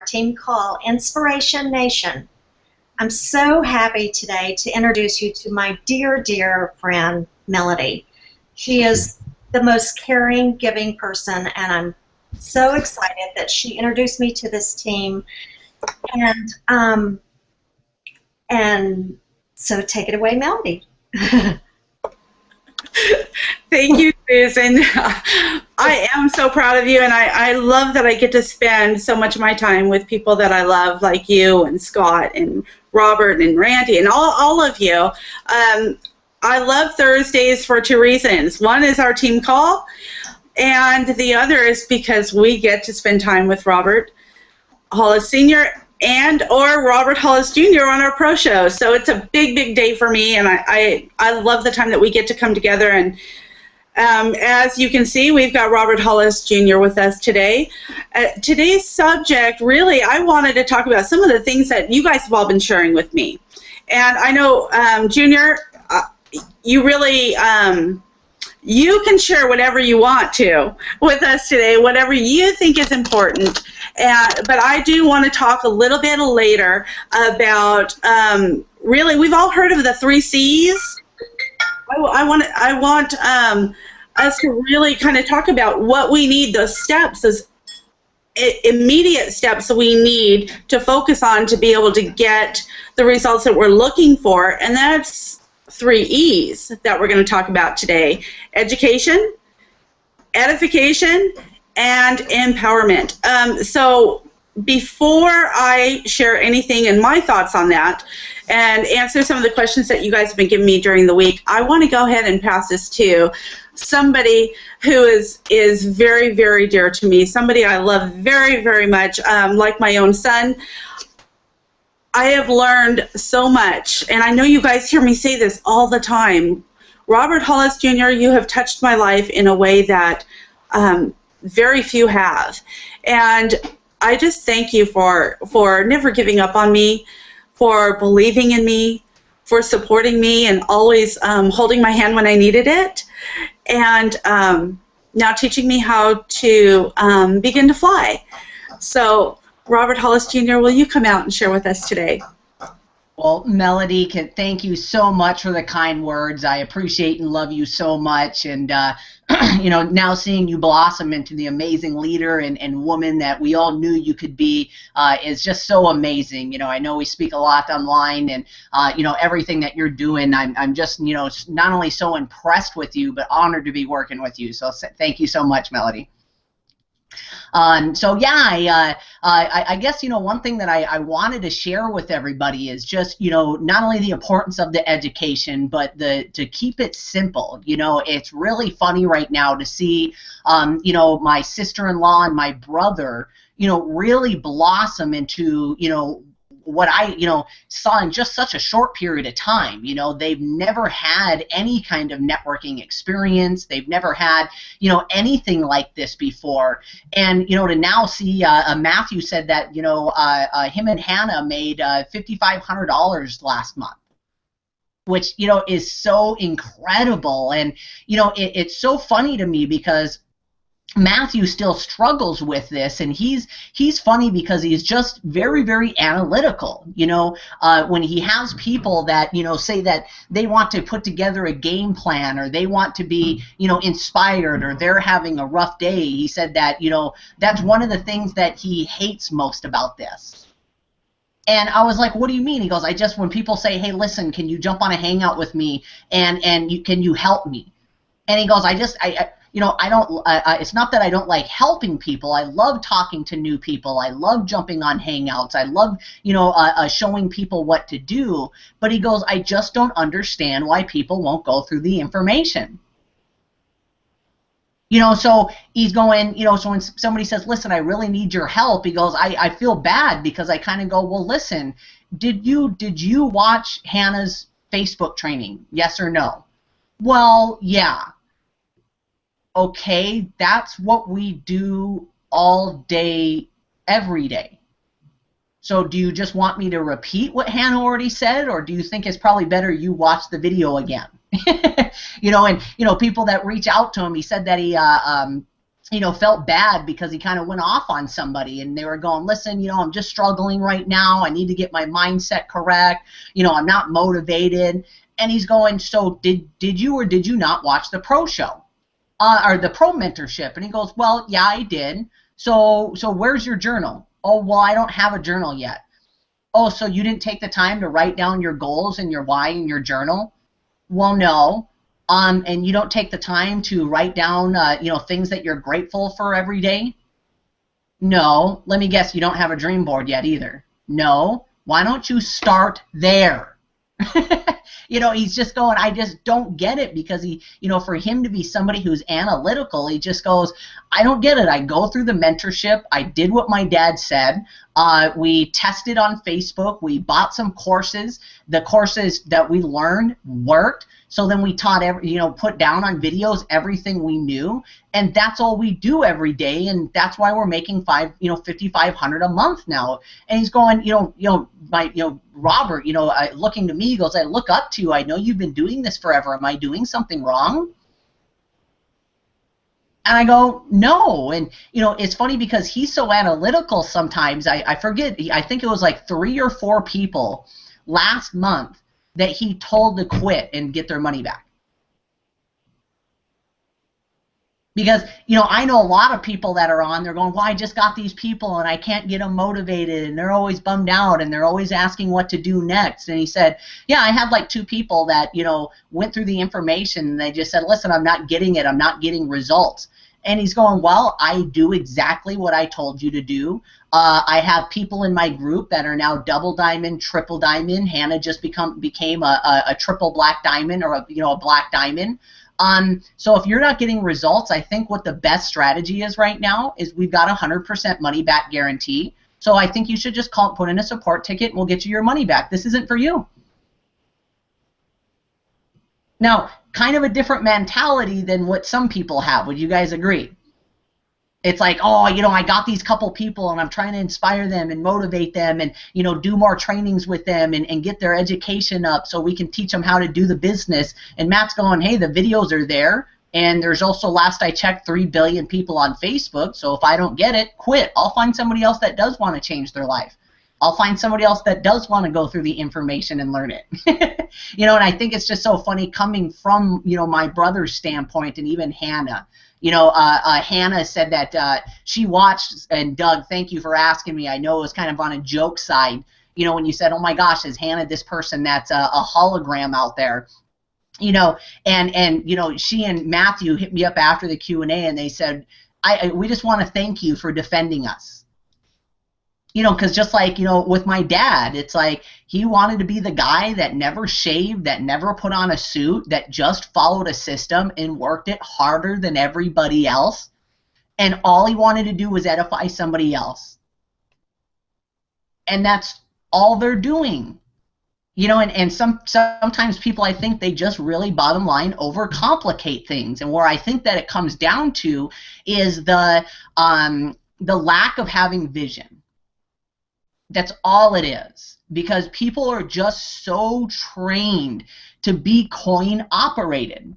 team call Inspiration Nation. I'm so happy today to introduce you to my dear, dear friend, Melody. She is the most caring, giving person, and I'm so excited that she introduced me to this team. And and so take it away, Melody. Thank you, Susan. I am so proud of you, and I love that I get to spend so much of my time with people that I love, like you and Scott and Robert and Randy and all of you. I love Thursdays for two reasons. One is our team call, and the other is because we get to spend time with Robert Hollis Sr. and or Robert Hollis Jr. on our pro show. So it's a big, big day for me, and I love the time that we get to come together. And as you can see, we've got Robert Hollis Jr. with us today. Today's subject, really, I wanted to talk about some of the things that you guys have all been sharing with me. And I know, Junior, you really, you can share whatever you want to with us today, whatever you think is important. But I do want to talk a little bit later about, really, we've all heard of the 3 C's. I want us to really kind of talk about what we need, those steps, those immediate steps that we need to focus on to be able to get the results that we're looking for, and that's 3 E's that we're going to talk about today: education, edification, and empowerment. So before I share anything and my thoughts on that and answer some of the questions that you guys have been giving me during the week, I want to go ahead and pass this to somebody who is very, very dear to me, somebody I love very, very much, like my own son. I have learned so much, and I know you guys hear me say this all the time. Robert Hollis Jr., you have touched my life in a way that very few have. And I just thank you for never giving up on me, for believing in me, for supporting me, and always holding my hand when I needed it, and now teaching me how to begin to fly. So, Robert Hollis Jr., will you come out and share with us today? Well, Melody, thank you so much for the kind words. I appreciate and love you so much. And, you know, now seeing you blossom into the amazing leader and woman that we all knew you could be is just so amazing. You know, I know we speak a lot online, and, you know, everything that you're doing, I'm just, you know, not only so impressed with you, but honored to be working with you. So thank you so much, Melody. So yeah, I guess, you know, one thing that I wanted to share with everybody is just, you know, not only the importance of the education, but to keep it simple. You know, it's really funny right now to see, you know, my sister-in-law and my brother, you know, really blossom into, you know, what I, you know, saw in just such a short period of time. You know, they've never had any kind of networking experience. They've never had, you know, anything like this before. And, you know, to now see, Matthew said that, you know, him and Hannah made $5,500 last month, which, you know, is so incredible. And, you know, it's so funny to me because Matthew still struggles with this, and he's funny because he's just very, very analytical. You know, when he has people that, you know, say that they want to put together a game plan, or they want to be, you know, inspired, or they're having a rough day, he said that, you know, that's one of the things that he hates most about this. And I was like, what do you mean? He goes, when people say, hey, listen, can you jump on a hangout with me, and can you help me? And he goes, you know, I don't, it's not that I don't like helping people. I love talking to new people. I love jumping on hangouts. I love, you know, showing people what to do. But he goes, I just don't understand why people won't go through the information. You know, so he's going, you know, so when somebody says, listen, I really need your help, he goes, I feel bad, because I kind of go, well, listen, did you watch Hannah's Facebook training? Yes or no? Well, yeah. Okay, that's what we do all day, every day. So do you just want me to repeat what Hannah already said, or do you think it's probably better you watch the video again? You know, and, you know, people that reach out to him, he said that he felt bad because he kind of went off on somebody, and they were going, listen, I'm just struggling right now. I need to get my mindset correct. I'm not motivated. And he's going, so did you or did you not watch the pro show or the pro mentorship? And he goes, well, yeah, I did. So where's your journal? Oh, well, I don't have a journal yet. Oh, so you didn't take the time to write down your goals and your why in your journal? Well, no. And you don't take the time to write down, things that you're grateful for every day? No. Let me guess, you don't have a dream board yet either? No. Why don't you start there? He's just going, I just don't get it, because for him to be somebody who's analytical, he just goes, I don't get it. I go through the mentorship. I did what my dad said. We tested on Facebook. We bought some courses. The courses that we learned worked. So then we taught put down on videos everything we knew, and that's all we do every day, and that's why we're making $5,500 a month now. And he's going, Robert, looking to me, he goes, I look up to you. I know you've been doing this forever. Am I doing something wrong? And I go, no. And, it's funny because he's so analytical sometimes. I forget, I think it was like 3 or 4 people last month that he told to quit and get their money back. Because, I know a lot of people that are on, they're going, well, I just got these people and I can't get them motivated, and they're always bummed out and they're always asking what to do next. And he said, yeah, I had like 2 people that, went through the information and they just said, listen, I'm not getting it. I'm not getting results. And he's going, well, I do exactly what I told you to do. I have people in my group that are now double diamond, triple diamond. Hannah just became a triple black diamond, or a black diamond. So if you're not getting results, I think what the best strategy is right now is we've got 100% money back guarantee. So I think you should just put in a support ticket and we'll get you your money back. This isn't for you. Now, kind of a different mentality than what some people have. Would you guys agree? It's like, oh, I got these couple people and I'm trying to inspire them and motivate them and, do more trainings with them and get their education up so we can teach them how to do the business. And Matt's going, hey, the videos are there. And there's also, last I checked, 3 billion people on Facebook. So if I don't get it, quit. I'll find somebody else that does want to change their life. I'll find somebody else that does want to go through the information and learn it. And I think it's just so funny coming from, my brother's standpoint, and even Hannah. Hannah said that she watched, and Doug, thank you for asking me. I know it was kind of on a joke side, when you said, oh my gosh, is Hannah this person that's a hologram out there? And she and Matthew hit me up after the Q&A and they said, we just want to thank you for defending us. Because just like, with my dad, it's like he wanted to be the guy that never shaved, that never put on a suit, that just followed a system and worked it harder than everybody else. And all he wanted to do was edify somebody else. And that's all they're doing. And sometimes people, I think they just really, bottom line, overcomplicate things. And where I think that it comes down to is the lack of having vision. That's all it is, because people are just so trained to be coin operated.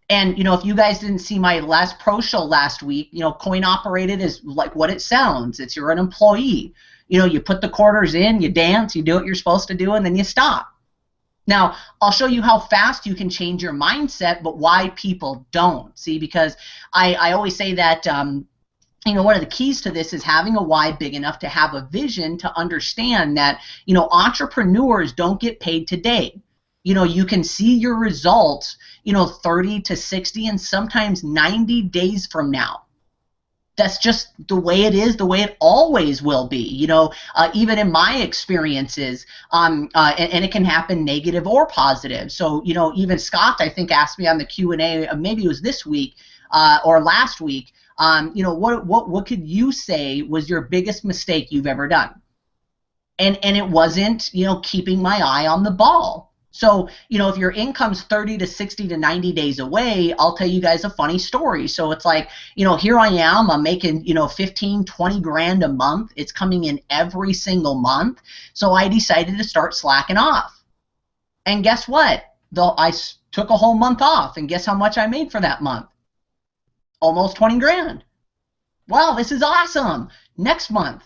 And, if you guys didn't see my last pro show last week, coin operated is like what it sounds. It's you're an employee. You put the quarters in, you dance, you do what you're supposed to do, and then you stop. Now, I'll show you how fast you can change your mindset, but why people don't. See, because I always say that one of the keys to this is having a why big enough to have a vision to understand that, entrepreneurs don't get paid today. You can see your results, 30 to 60 and sometimes 90 days from now. That's just the way it is, the way it always will be, even in my experiences, and it can happen negative or positive. So, even Scott, I think, asked me on the Q&A, maybe it was this week or last week, what could you say was your biggest mistake you've ever done? And it wasn't, keeping my eye on the ball. So, if your income's 30 to 60 to 90 days away, I'll tell you guys a funny story. So it's like, here I am, I'm making, 15, 20 grand a month. It's coming in every single month. So I decided to start slacking off. And guess what? I took a whole month off, and guess how much I made for that month? Almost 20 grand. Wow, this is awesome. Next month,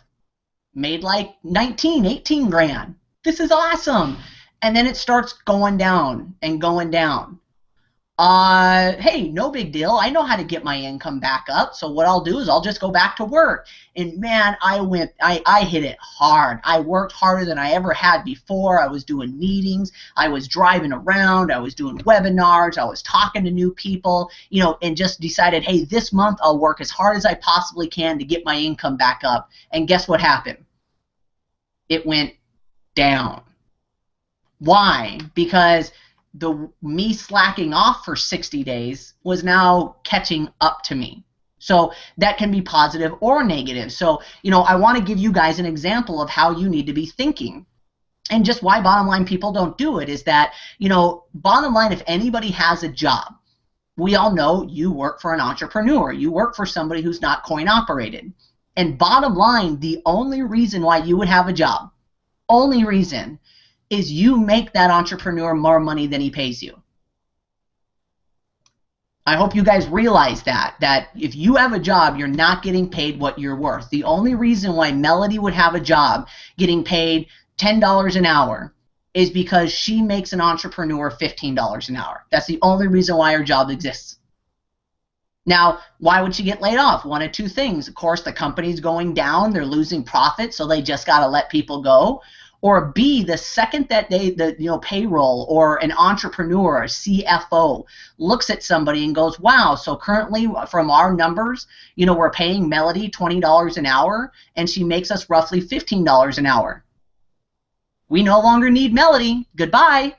made like 19, 18 grand. This is awesome. And then it starts going down and going down. Hey, no big deal. I know how to get my income back up. So what I'll do is I'll just go back to work. And man, I hit it hard. I worked harder than I ever had before. I was doing meetings. I was driving around. I was doing webinars. I was talking to new people, you know, and just decided, hey, this month I'll work as hard as I possibly can to get my income back up. And guess what happened? It went down. Why? Because me slacking off for 60 days was now catching up to me. So that can be positive or negative. So, you know, I want to give you guys an example of how you need to be thinking. And just why bottom line people don't do it is that, you know, bottom line, if anybody has a job, we all know you work for an entrepreneur. You work for somebody who's not coin operated. And bottom line, the only reason why you would have a job, only reason, is you make that entrepreneur more money than he pays you. I hope you guys realize that if you have a job, you're not getting paid what you're worth. The only reason why Melody would have a job getting paid $10 an hour is because she makes an entrepreneur $15 an hour. That's the only reason why her job exists. Now, why would she get laid off? One of two things. Of course, the company's going down, they're losing profit, so they just got to let people go. Or B, the second that payroll or an entrepreneur, a CFO, looks at somebody and goes, wow, so currently from our numbers, you know, we're paying Melody $20 an hour and she makes us roughly $15 an hour. We no longer need Melody. Goodbye.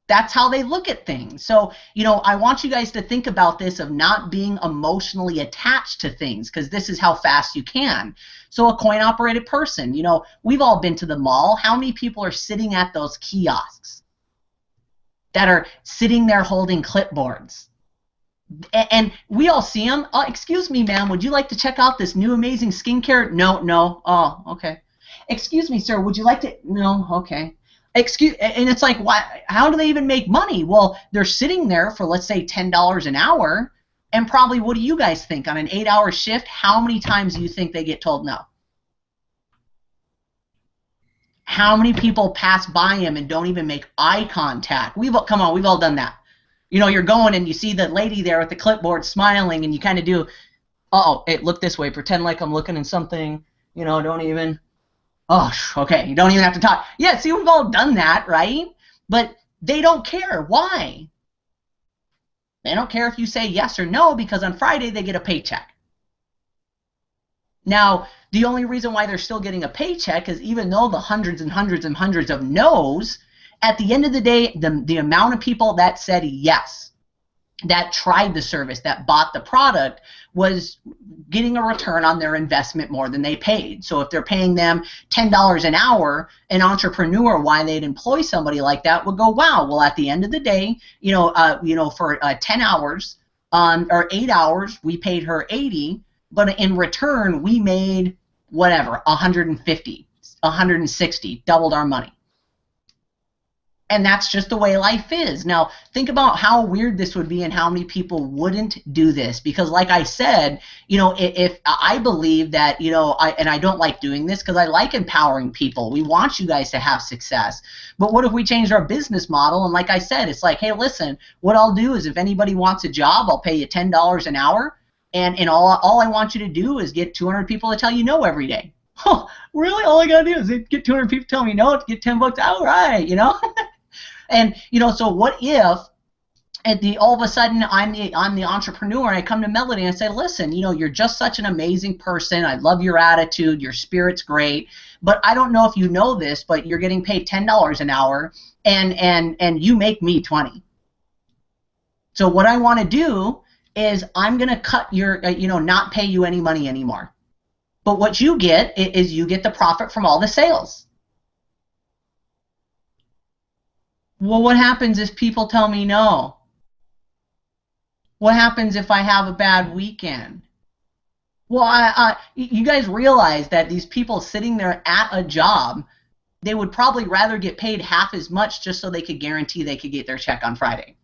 That's how they look at things. So, you know, I want you guys to think about this of not being emotionally attached to things, because this is how fast you can. So a coin-operated person, you know, we've all been to the mall. How many people are sitting at those kiosks that are sitting there holding clipboards? And we all see them. Oh, excuse me, ma'am, would you like to check out this new amazing skincare? No. Oh, okay. Excuse me, sir, would you like to? No, okay. And it's like, why? How do they even make money? Well, they're sitting there for, let's say, $10 an hour, and probably, what do you guys think? On an 8-hour shift, how many times do you think they get told no? How many people pass by him and don't even make eye contact? Come on, we've all done that. You know, you're going and you see the lady there with the clipboard smiling, and you kind of do, uh-oh, hey, look this way, pretend like I'm looking at something, you know, don't even. Oh, okay, you don't even have to talk. Yeah, see, we've all done that, right? But they don't care. Why? They don't care if you say yes or no, because on Friday they get a paycheck. Now, the only reason why they're still getting a paycheck is even though the hundreds and hundreds and hundreds of no's, at the end of the day, the amount of people that said yes, that tried the service, that bought the product, was getting a return on their investment more than they paid. So if they're paying them $10 an hour, an entrepreneur, why they'd employ somebody like that would go, wow, well, at the end of the day, for 10 hours or 8 hours, we paid her 80, but in return, we made whatever, 150, 160, doubled our money. And that's just the way life is. Now, think about how weird this would be and how many people wouldn't do this. Because like I said, you know, if I believe that, you know, I don't like doing this because I like empowering people. We want you guys to have success. But what if we changed our business model? And like I said, it's like, hey, listen, what I'll do is if anybody wants a job, I'll pay you $10 an hour. And all I want you to do is get 200 people to tell you no every day. Oh, really? All I got to do is get 200 people to tell me no to get $10. All right, you know? And, you know, so what if all of a sudden I'm the entrepreneur and I come to Melody and I say, listen, you know, you're just such an amazing person. I love your attitude. Your spirit's great. But I don't know if you know this, but you're getting paid $10 an hour and you make me 20. So what I want to do is I'm going to cut your, not pay you any money anymore. But what you get is you get the profit from all the sales. Well, what happens if people tell me no? What happens if I have a bad weekend? Well, you guys realize that these people sitting there at a job, they would probably rather get paid half as much just so they could guarantee they could get their check on Friday.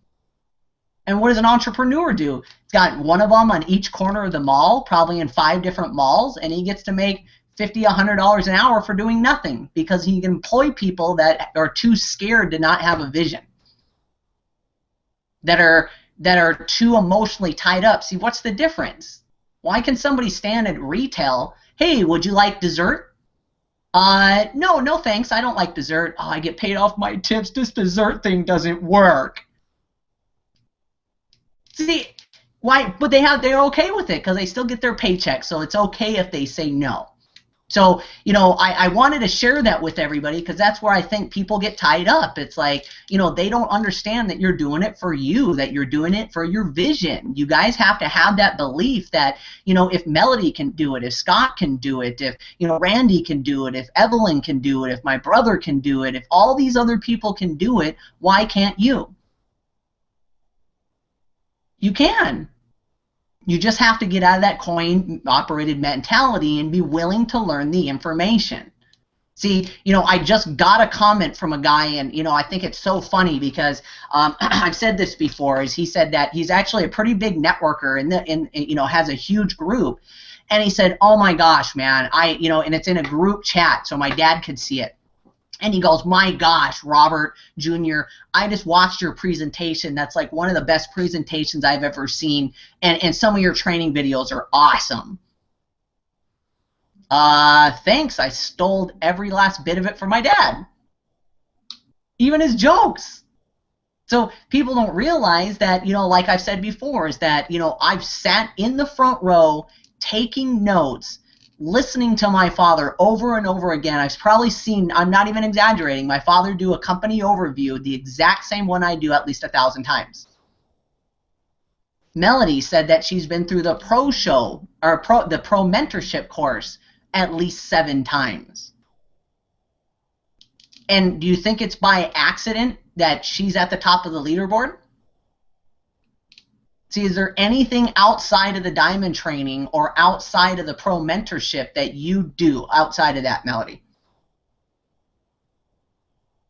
And what does an entrepreneur do? He's got one of them on each corner of the mall, probably in 5 different malls, and he gets to make $50, $100 an hour for doing nothing because he can employ people that are too scared to not have a vision, that are too emotionally tied up. See, what's the difference? Why can somebody stand at retail, hey, would you like dessert? No thanks, I don't like dessert. Oh, I get paid off my tips, this dessert thing doesn't work. See, why? But they're okay with it because they still get their paycheck, so it's okay if they say no. So, you know, I wanted to share that with everybody because that's where I think people get tied up. It's like, you know, they don't understand that you're doing it for you, that you're doing it for your vision. You guys have to have that belief that, you know, if Melody can do it, if Scott can do it, if, you know, Randy can do it, if Evelyn can do it, if my brother can do it, if all these other people can do it, why can't you? You can. You just have to get out of that coin-operated mentality and be willing to learn the information. See, you know, I just got a comment from a guy, and, you know, I think it's so funny because I've said this before, is he said that he's actually a pretty big networker and you know, has a huge group. And he said, oh my gosh, man, you know, and it's in a group chat so my dad could see it. And he goes, my gosh, Robert Jr., I just watched your presentation. That's like one of the best presentations I've ever seen. And some of your training videos are awesome. Thanks. I stole every last bit of it from my dad. Even his jokes. So people don't realize that, you know, like I've said before, is that, you know, I've sat in the front row taking notes, listening to my father over and over again. I've probably seen, I'm not even exaggerating, my father do a company overview, the exact same one I do, at least 1,000 times. Melody said that she's been through the pro show, or the pro mentorship course at least 7 times. And do you think it's by accident that she's at the top of the leaderboard? See, is there anything outside of the diamond training or outside of the pro mentorship that you do outside of that, Melody?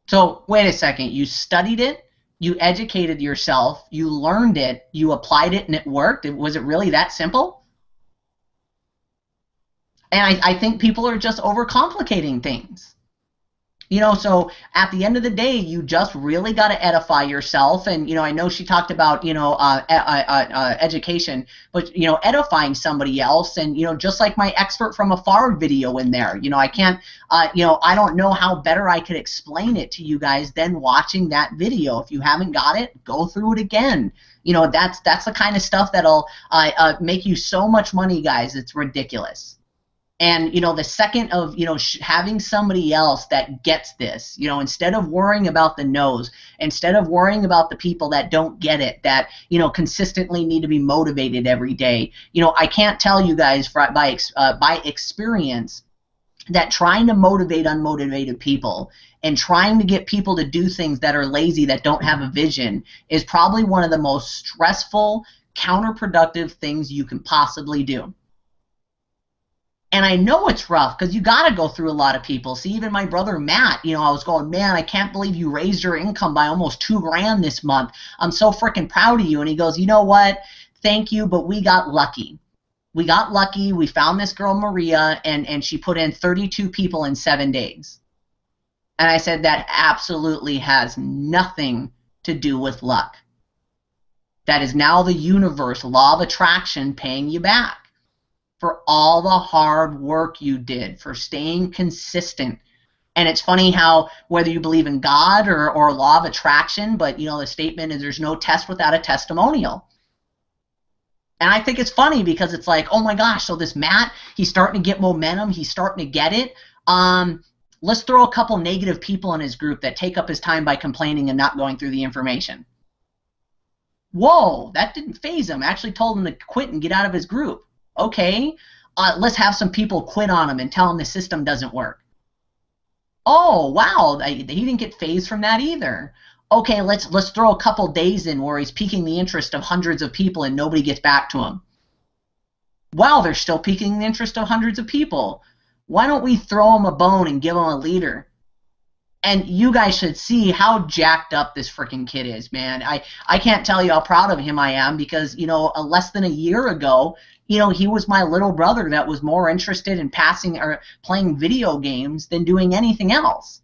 So wait a second, you studied it, you educated yourself, you learned it, you applied it, and it worked. Was it really that simple? And I think people are just overcomplicating things. You know, so at the end of the day, you just really got to edify yourself. And, you know, I know she talked about, you know, education, but, you know, edifying somebody else. And, you know, just like my expert from afar video in there, you know, I can't, you know, I don't know how better I could explain it to you guys than watching that video. If you haven't got it, go through it again. You know, that's the kind of stuff that'll make you so much money, guys. It's ridiculous. And, you know, the second of, you know, having somebody else that gets this, you know, instead of worrying about the no's, instead of worrying about the people that don't get it, that, you know, consistently need to be motivated every day. You know, I can't tell you guys by experience that trying to motivate unmotivated people and trying to get people to do things that are lazy, that don't have a vision, is probably one of the most stressful, counterproductive things you can possibly do. And I know it's rough because you got to go through a lot of people. See, even my brother Matt, you know, I was going, man, I can't believe you raised your income by almost $2,000 this month. I'm so freaking proud of you. And he goes, you know what? Thank you, but we got lucky. We got lucky. We found this girl, Maria, and she put in 32 people in 7 days. And I said, that absolutely has nothing to do with luck. That is now the universe, law of attraction, paying you back for all the hard work you did, for staying consistent. And it's funny how, whether you believe in God or law of attraction, but, you know, the statement is there's no test without a testimonial. And I think it's funny because it's like, oh my gosh, so this Matt, he's starting to get momentum, he's starting to get it. Let's throw a couple negative people in his group that take up his time by complaining and not going through the information. Whoa, that didn't faze him. Actually told him to quit and get out of his group. Okay, let's have some people quit on him and tell him the system doesn't work. Oh, wow, he didn't get fazed from that either. Okay, let's throw a couple days in where he's piquing the interest of hundreds of people and nobody gets back to him. Wow, they're still piquing the interest of hundreds of people. Why don't we throw him a bone and give him a leader? And you guys should see how jacked up this freaking kid is, man. I can't tell you how proud of him I am because, you know, less than a year ago, you know, he was my little brother that was more interested in passing or playing video games than doing anything else.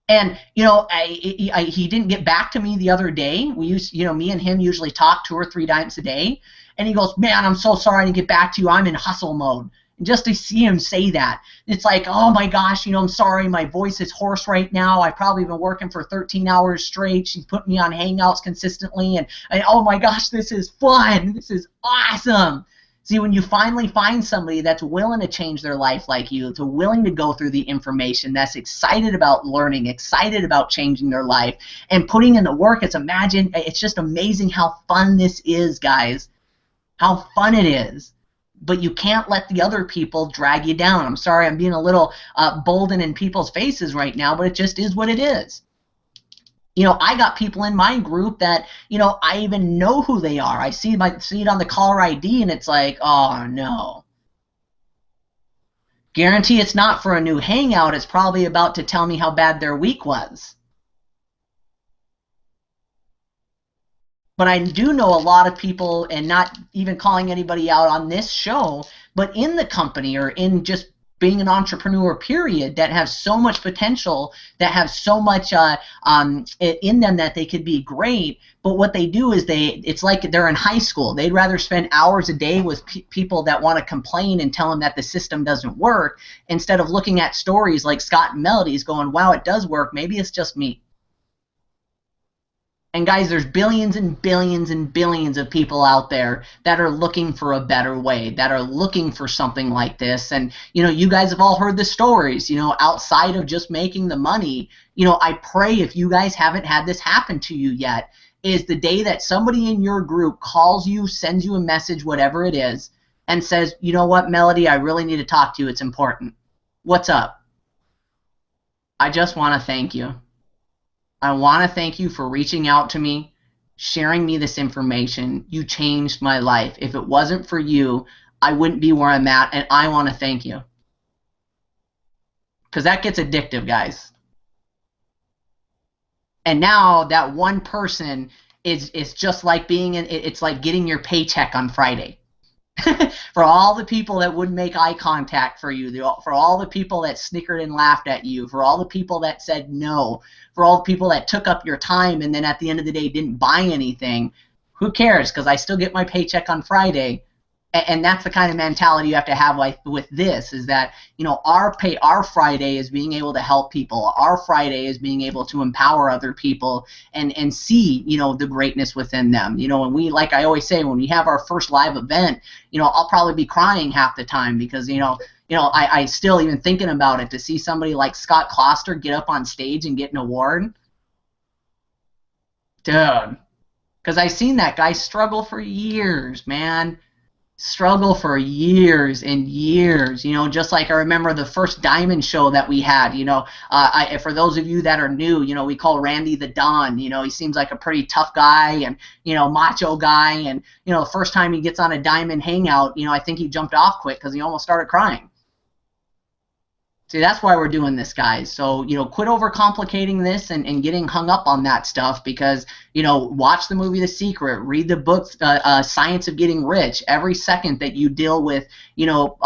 And, you know, he didn't get back to me the other day. We used, you know, me and him usually talk 2 or 3 times a day. And he goes, man, I'm so sorry I didn't get back to you. I'm in hustle mode. And just to see him say that, it's like, oh my gosh, you know, I'm sorry, my voice is hoarse right now. I've probably been working for 13 hours straight. She put me on Hangouts consistently, and oh my gosh, this is fun. This is awesome. See, when you finally find somebody that's willing to change their life like you, to willing to go through the information, that's excited about learning, excited about changing their life, and putting in the work, it's just amazing how fun this is, guys. How fun it is. But you can't let the other people drag you down. I'm sorry, I'm being a little bolden in people's faces right now, but it just is what it is. You know, I got people in my group that, you know, I even know who they are. I see it on the caller ID, and it's like, oh no. Guarantee it's not for a new hangout. It's probably about to tell me how bad their week was. But I do know a lot of people, and not even calling anybody out on this show, but in the company or in just being an entrepreneur, period, that have so much potential, that have so much in them that they could be great. But what they do is it's like they're in high school. They'd rather spend hours a day with people that want to complain and tell them that the system doesn't work, instead of looking at stories like Scott and Melody's going, wow, it does work. Maybe it's just me. And guys, there's billions and billions and billions of people out there that are looking for a better way, that are looking for something like this. And, you know, you guys have all heard the stories, you know, outside of just making the money. You know, I pray, if you guys haven't had this happen to you yet, is the day that somebody in your group calls you, sends you a message, whatever it is, and says, you know what, Melody, I really need to talk to you. It's important. What's up? I just want to thank you. I want to thank you for reaching out to me, sharing me this information. You changed my life. If it wasn't for you, I wouldn't be where I'm at, and I want to thank you. Because that gets addictive, guys. And now that one person is just like it's like getting your paycheck on Friday. For all the people that wouldn't make eye contact for you, for all the people that snickered and laughed at you, for all the people that said no, for all the people that took up your time and then at the end of the day didn't buy anything, who cares? Because I still get my paycheck on Friday. And that's the kind of mentality you have to have with this, is that, you know, our Friday is being able to help people. Our Friday is being able to empower other people and see, you know, the greatness within them. You know, when we, like I always say, when we have our first live event, you know, I'll probably be crying half the time because, you know, I still, even thinking about it, to see somebody like Scott Kloster get up on stage and get an award. Dude. Because I've seen that guy struggle for years, man. Struggle for years and years, you know, just like I remember the first Diamond show that we had, you know, for those of you that are new, you know, we call Randy the Don. You know, he seems like a pretty tough guy and, you know, macho guy, and, you know, the first time he gets on a Diamond hangout, you know, I think he jumped off quick because he almost started crying. See, that's why we're doing this, guys. So, you know, quit overcomplicating this and getting hung up on that stuff, because, you know, watch the movie The Secret, read the book Science of Getting Rich. Every second that you deal with, you know,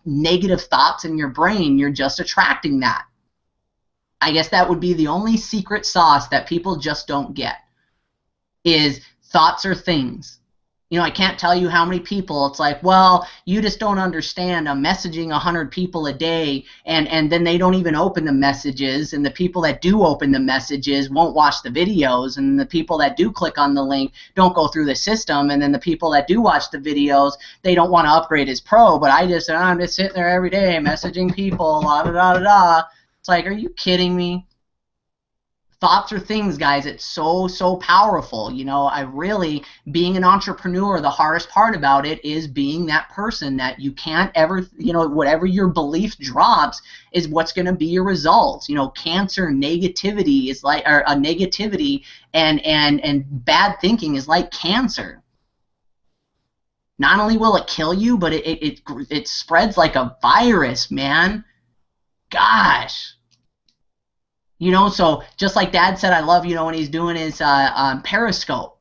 negative thoughts in your brain, you're just attracting that. I guess that would be the only secret sauce that people just don't get, is thoughts are things. You know, I can't tell you how many people, it's like, well, you just don't understand. I'm messaging 100 people a day, and then they don't even open the messages, and the people that do open the messages won't watch the videos, and the people that do click on the link don't go through the system, and then the people that do watch the videos, they don't want to upgrade as pro, but I'm just sitting there every day messaging people, la da da da da. It's like, are you kidding me? Thoughts are things, guys. It's so powerful. You know, being an entrepreneur, the hardest part about it is being that person that you can't ever, you know, whatever your belief drops is what's going to be your results. You know, cancer, negativity is like, or negativity and bad thinking is like cancer. Not only will it kill you, but it spreads like a virus, man. Gosh. You know, so just like Dad said, I love, when he's doing his Periscope.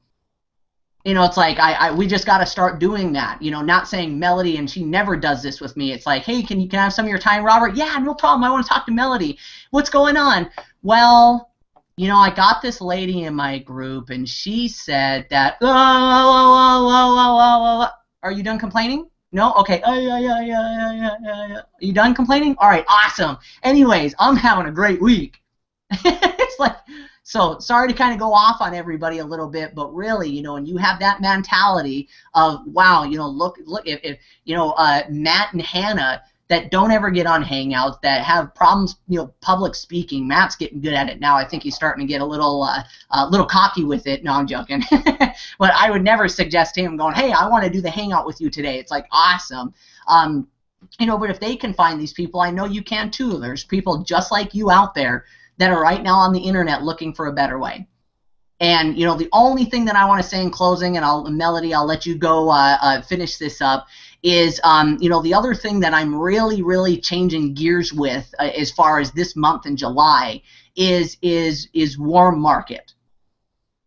It's like we just got to start doing that. Not saying Melody, and she never does this with me. It's like, hey, can I have some of your time, Robert? Yeah, no problem. I want to talk to Melody. What's going on? Well, I got this lady in my group, and she said that. Are you done complaining? No? Okay. Yeah. Are you done complaining? All right, awesome. Anyways, I'm having a great week. It's like, so sorry to kind of go off on everybody a little bit, but really, when you have that mentality of, wow, look, if Matt and Hannah that don't ever get on Hangouts, that have problems, public speaking. Matt's getting good at it now. I think he's starting to get a little cocky with it. No, I'm joking. But I would never suggest him going, hey, I want to do the Hangout with you today. It's like, awesome. But if they can find these people, I know you can too. There's people just like you out there that are right now on the internet looking for a better way. And the only thing that I want to say in closing, and Melody, I'll let you go finish this up, is the other thing that I'm really changing gears with as far as this month in July is warm market.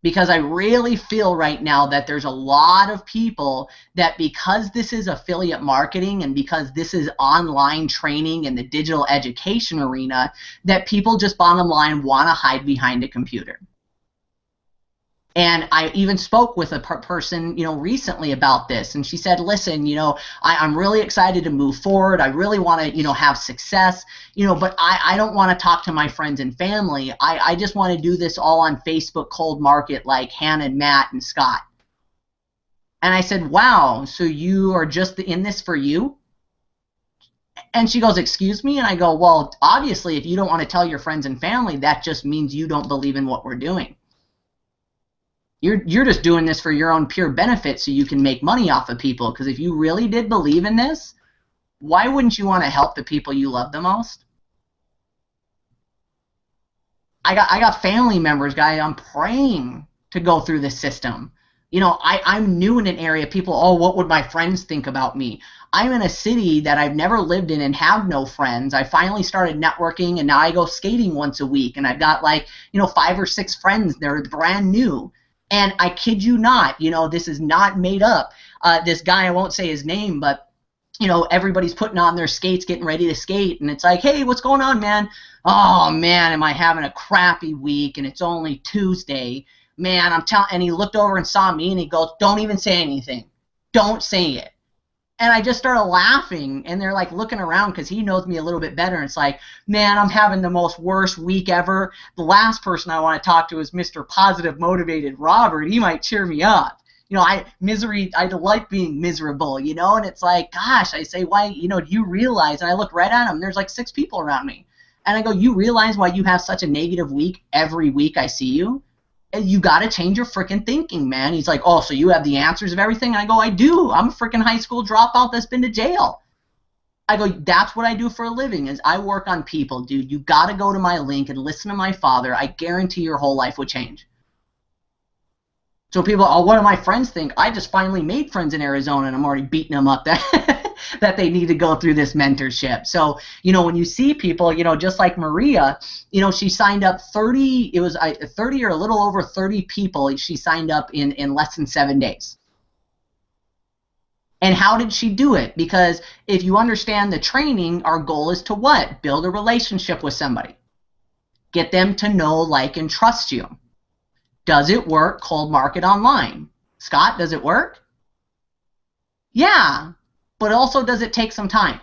Because I really feel right now that there's a lot of people that, because this is affiliate marketing and because this is online training in the digital education arena, that people just bottom line want to hide behind a computer. And I even spoke with a person, recently about this, and she said, listen, I'm really excited to move forward. I really want to, have success, but I don't want to talk to my friends and family. I just want to do this all on Facebook cold market like Hannah and Matt and Scott. And I said, wow, so you are just in this for you? And she goes, excuse me? And I go, well, obviously, if you don't want to tell your friends and family, that just means you don't believe in what we're doing. You're just doing this for your own pure benefit so you can make money off of people. Because if you really did believe in this, why wouldn't you want to help the people you love the most? I got family members, guys, I'm praying to go through this system. I'm new in an area. People, oh, what would my friends think about me? I'm in a city that I've never lived in and have no friends. I finally started networking, and now I go skating once a week, and I've got 5 or 6 friends. They're brand new. And I kid you not, this is not made up. This guy, I won't say his name, but, everybody's putting on their skates, getting ready to skate. And it's like, hey, what's going on, man? Oh, man, am I having a crappy week? And it's only Tuesday. Man, I'm telling. And he looked over and saw me, and he goes, don't even say anything. Don't say it. And I just started laughing, and they're like looking around because he knows me a little bit better. And it's like, man, I'm having the most worst week ever. The last person I want to talk to is Mr. Positive Motivated Robert. He might cheer me up. I like being miserable, and it's like, gosh, I say, why, do you realize, and I look right at him, there's like 6 people around me. And I go, you realize why you have such a negative week every week I see you? You got to change your freaking thinking, man. He's like, oh, so you have the answers of everything? And I go, I do. I'm a freaking high school dropout that's been to jail. I go, that's what I do for a living, is I work on people, dude. You got to go to my link and listen to my father. I guarantee your whole life would change. So people, oh, what do my friends think? I just finally made friends in Arizona, and I'm already beating them up that they need to go through this mentorship. So, when you see people, just like Maria, she signed up 30, it was 30 or a little over 30 people she signed up in less than 7 days. And how did she do it? Because if you understand the training, our goal is to what? Build a relationship with somebody. Get them to know, like, and trust you. Does it work cold market online? Scott, does it work? Yeah. But also, does it take some time?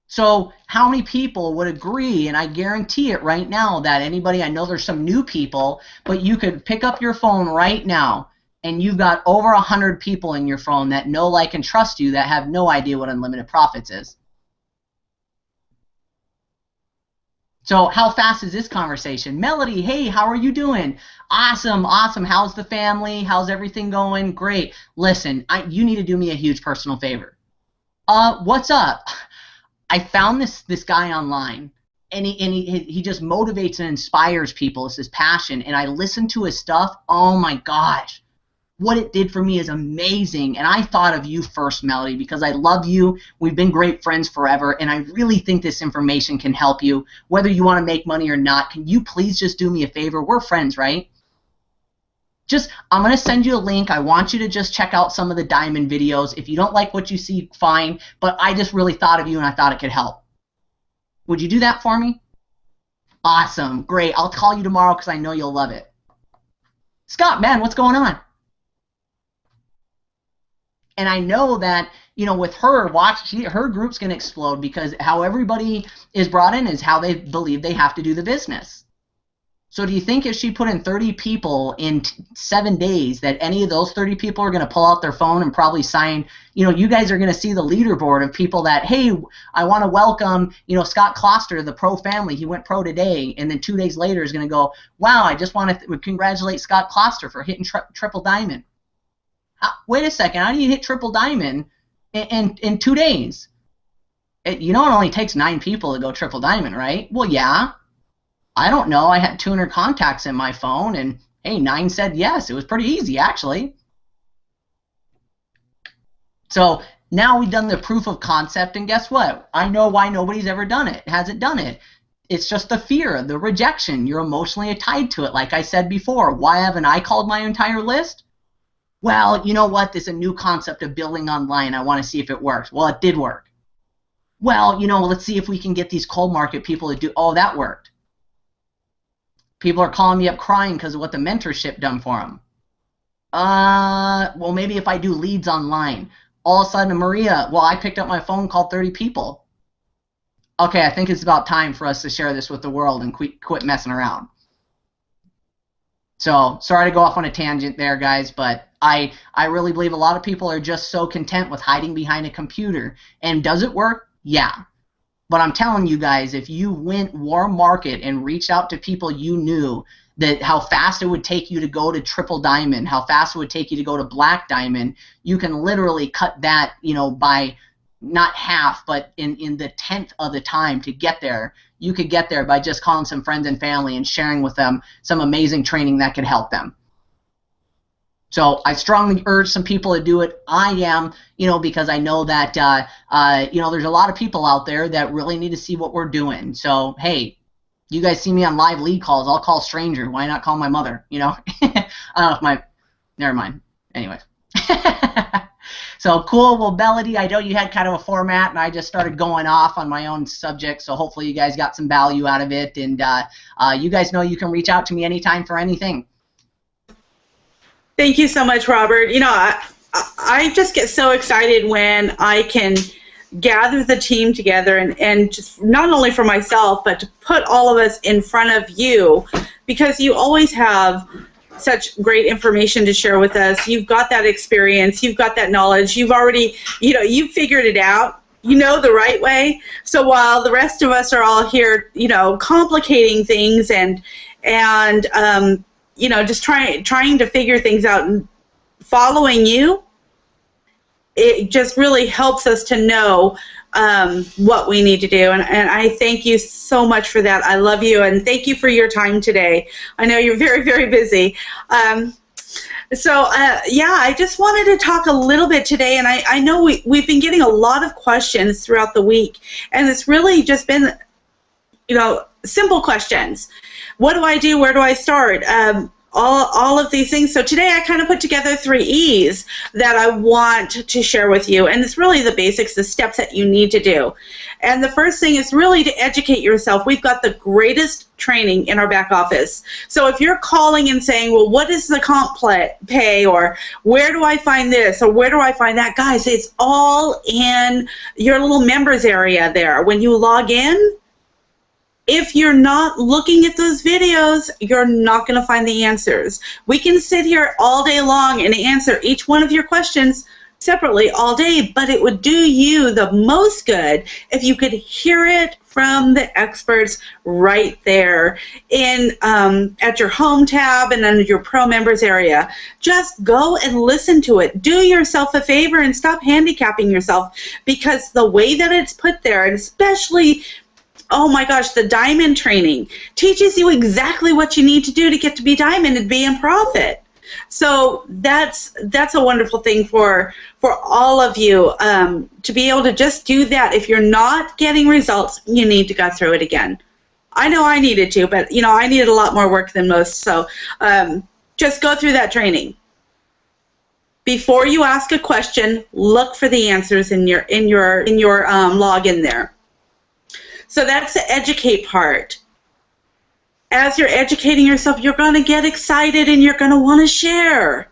So how many people would agree, and I guarantee it right now, that anybody, I know there's some new people, but you could pick up your phone right now, and you've got over 100 people in your phone that know, like, and trust you that have no idea what Unlimited Profits is. So how fast is this conversation? Melody, hey, how are you doing? Awesome, awesome. How's the family? How's everything going? Great. Listen, you need to do me a huge personal favor. What's up? I found this guy online, and he just motivates and inspires people. It's his passion, and I listen to his stuff. Oh my gosh. what it did for me is amazing. And I thought of you first, Melody, because I love you. We've been great friends forever, and I really think this information can help you, whether you want to make money or not. Can you please just do me a favor? We're friends, right? I'm going to send you a link. I want you to just check out some of the diamond videos. If you don't like what you see, fine. But I just really thought of you, and I thought it could help. Would you do that for me? Awesome. Great. I'll call you tomorrow because I know you'll love it. Scott, man, what's going on? And I know that, you know, with her, her group's going to explode, because how everybody is brought in is how they believe they have to do the business. So do you think if she put in 30 people in 7 days that any of those 30 people are going to pull out their phone and probably sign, you know, you guys are going to see the leaderboard of people that, hey, I want to welcome, you know, Scott Kloster to the pro family. He went pro today. And then 2 days later is going to go, wow, I just want to congratulate Scott Kloster for hitting triple diamond. Wait a second, how do you hit triple diamond in 2 days? You know, it only takes 9 people to go triple diamond, right? Well, yeah. I don't know. I had 200 contacts in my phone, and hey, 9 said yes. It was pretty easy, actually. So now we've done the proof of concept, and guess what? I know why nobody's ever done it. Hasn't done it. It's just the fear, the rejection. You're emotionally tied to it, like I said before. Why haven't I called my entire list? Well, you know what? There's a new concept of building online. I want to see if it works. Well, it did work. Well, you know, let's see if we can get these cold market people to do. Oh, that worked. People are calling me up crying because of what the mentorship done for them. Well, maybe if I do leads online. All of a sudden, Maria, well, I picked up my phone, called 30 people. Okay, I think it's about time for us to share this with the world and quit messing around. So, sorry to go off on a tangent there, guys, but I really believe a lot of people are just so content with hiding behind a computer. And does it work? Yeah. But I'm telling you guys, if you went warm market and reached out to people you knew, that how fast it would take you to go to triple diamond, how fast it would take you to go to black diamond, you can literally cut that, you know, by not half, but in the 10th of the time to get there. You could get there by just calling some friends and family and sharing with them some amazing training that could help them. So I strongly urge some people to do it. I am, you know, because I know that, you know, there's a lot of people out there that really need to see what we're doing. So, hey, you guys see me on live lead calls. I'll call a stranger. Why not call my mother, you know? I don't know if never mind. Anyway. So, cool. Well, Melody, I know you had kind of a format, and I just started going off on my own subject. So hopefully you guys got some value out of it. And you guys know you can reach out to me anytime for anything. Thank you so much, Robert. You know, I just get so excited when I can gather the team together and just not only for myself, but to put all of us in front of you, because you always have such great information to share with us. You've got that experience. You've got that knowledge. You've already, you know, you've figured it out. You know the right way. So while the rest of us are all here, you know, complicating things and you know, just trying to figure things out and following you, it just really helps us to know what we need to do. And I thank you so much for that. I love you, and thank you for your time today. I know you're very, very busy. Yeah, I just wanted to talk a little bit today, and I know we've been getting a lot of questions throughout the week, and it's really just been, you know, simple questions. What do I do? Where do I start? All of these things. So today I kind of put together 3 E's that I want to share with you. And it's really the basics, the steps that you need to do. And the first thing is really to educate yourself. We've got the greatest training in our back office. So if you're calling and saying, well, what is the comp pay, or where do I find this, or where do I find that? Guys, it's all in your little members area there. When you log in, if you're not looking at those videos, you're not going to find the answers. We can sit here all day long and answer each one of your questions separately all day, but it would do you the most good if you could hear it from the experts right there in at your home tab and under your pro members area. Just go and listen to it. Do yourself a favor and stop handicapping yourself, because the way that it's put there, and especially, oh my gosh, the diamond training teaches you exactly what you need to do to get to be diamond and be in profit. So that's a wonderful thing for all of you, to be able to just do that. If you're not getting results, you need to go through it again. I know I needed to, but I needed a lot more work than most. So just go through that training. Before you ask a question, look for the answers in your login there. So that's the educate part. As you're educating yourself, you're going to get excited and you're going to want to share.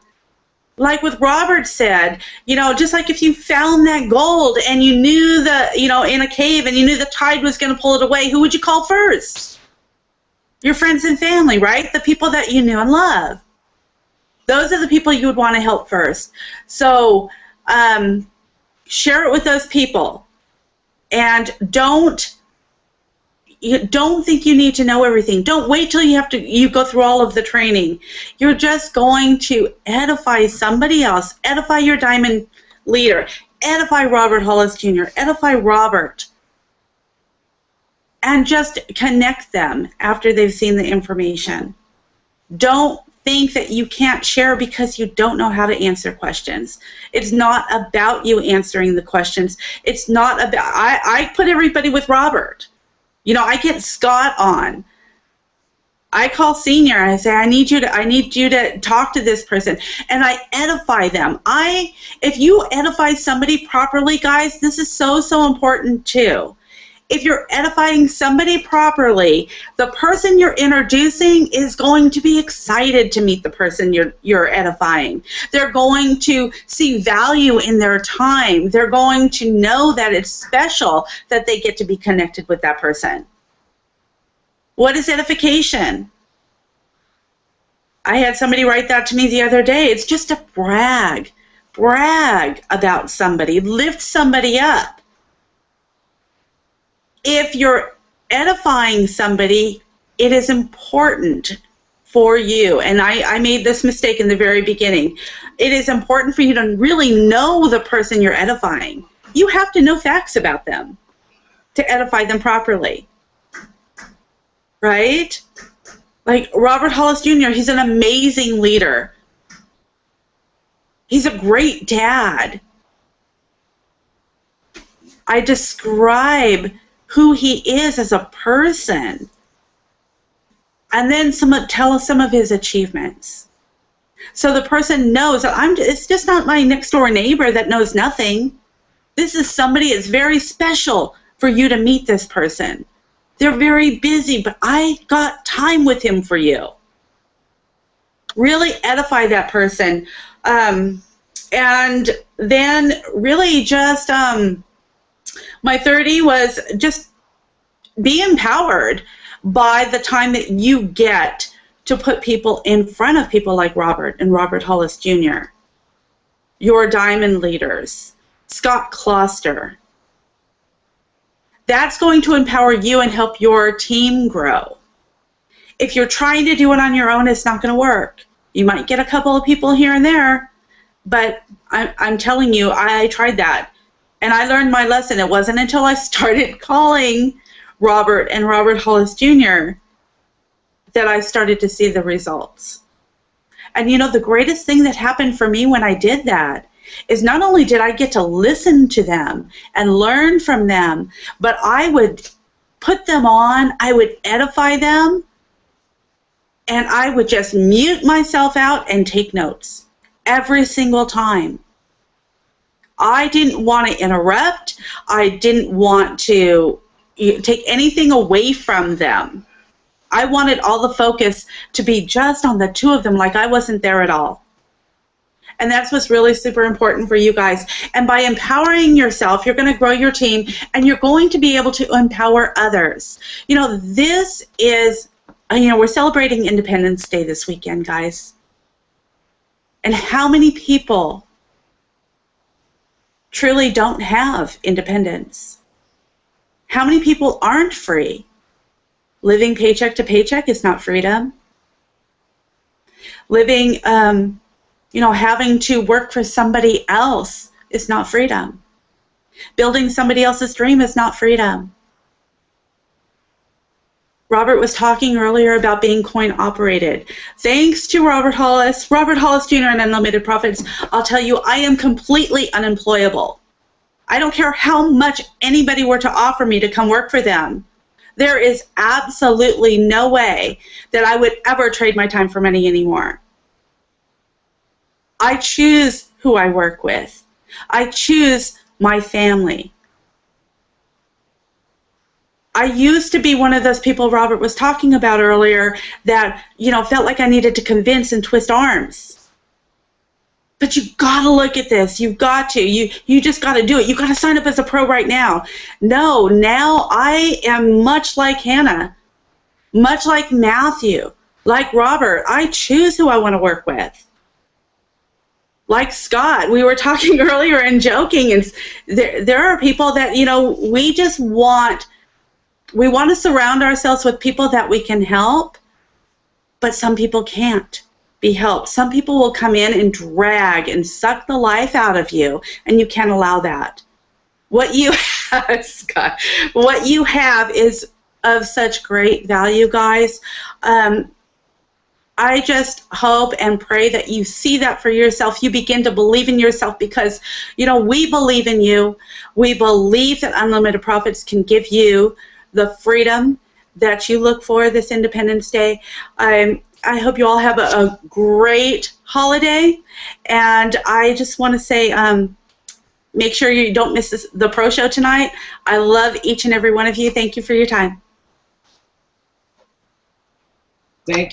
Like what Robert said, just like if you found that gold and you knew in a cave and you knew the tide was going to pull it away, who would you call first? Your friends and family, right? The people that you knew and love. Those are the people you would want to help first. So share it with those people. And don't think you need to know everything. Don't wait till you go through all of the training. You're just going to edify somebody else. Edify your diamond leader. Edify Robert Hollis Jr. Edify Robert. And just connect them after they've seen the information. Don't think that you can't share because you don't know how to answer questions. It's not about you answering the questions. It's not about, I put everybody with Robert. I get Scott on. I call Senior and I say, I need you to talk to this person, and I edify them. If you edify somebody properly, guys, this is so important too. If you're edifying somebody properly, the person you're introducing is going to be excited to meet the person you're edifying. They're going to see value in their time. They're going to know that it's special that they get to be connected with that person. What is edification? I had somebody write that to me the other day. It's just a brag about somebody, lift somebody up. If you're edifying somebody, it is important for you, and I made this mistake in the very beginning. It is important for you to really know the person you're edifying. You have to know facts about them to edify them properly, right? Like Robert Hollis Jr., he's an amazing leader. He's a great dad. I describe who he is as a person, and then tell us some of his achievements. So the person knows that it's just not my next door neighbor that knows nothing. This is somebody that's very special for you to meet this person. They're very busy, but I got time with him for you. Really edify that person. And then really just... my 30 was just be empowered by the time that you get to put people in front of people like Robert and Robert Hollis Jr., your diamond leaders, Scott Kloster. That's going to empower you and help your team grow. If you're trying to do it on your own, it's not going to work. You might get a couple of people here and there, but I'm telling you, I tried that. And I learned my lesson. It wasn't until I started calling Robert and Robert Hollis Jr. that I started to see the results. And the greatest thing that happened for me when I did that is not only did I get to listen to them and learn from them, but I would put them on, I would edify them, and I would just mute myself out and take notes every single time. I didn't want to interrupt. I didn't want to take anything away from them. I wanted all the focus to be just on the two of them, like I wasn't there at all. And that's what's really super important for you guys. And by empowering yourself, you're going to grow your team, and you're going to be able to empower others. This is, we're celebrating Independence Day this weekend, guys. And how many people truly don't have independence? How many people aren't free? Living paycheck to paycheck is not freedom. Living, having to work for somebody else is not freedom. Building somebody else's dream is not freedom. Robert was talking earlier about being coin operated. Thanks to Robert Hollis Jr. and Unlimited Profits, I'll tell you, I am completely unemployable. I don't care how much anybody were to offer me to come work for them. There is absolutely no way that I would ever trade my time for money anymore. I choose who I work with. I choose my family. I used to be one of those people Robert was talking about earlier that, felt like I needed to convince and twist arms. But you got to look at this. You've got to. You just got to do it. You got to sign up as a pro right now. No, now I am much like Hannah, much like Matthew, like Robert. I choose who I want to work with. Like Scott, we were talking earlier and joking, and there are people that, we just want to surround ourselves with people that we can help, but some people can't be helped. Some people will come in and drag and suck the life out of you, and you can't allow that. What you have, Scott, what you have is of such great value, guys. I just hope and pray that you see that for yourself. You begin to believe in yourself because, we believe in you. We believe that Unlimited Profits can give you the freedom that you look for this Independence Day. I hope you all have a great holiday, and I just want to say make sure you don't miss the pro show tonight. I love each and every one of you. Thank you for your time. Thank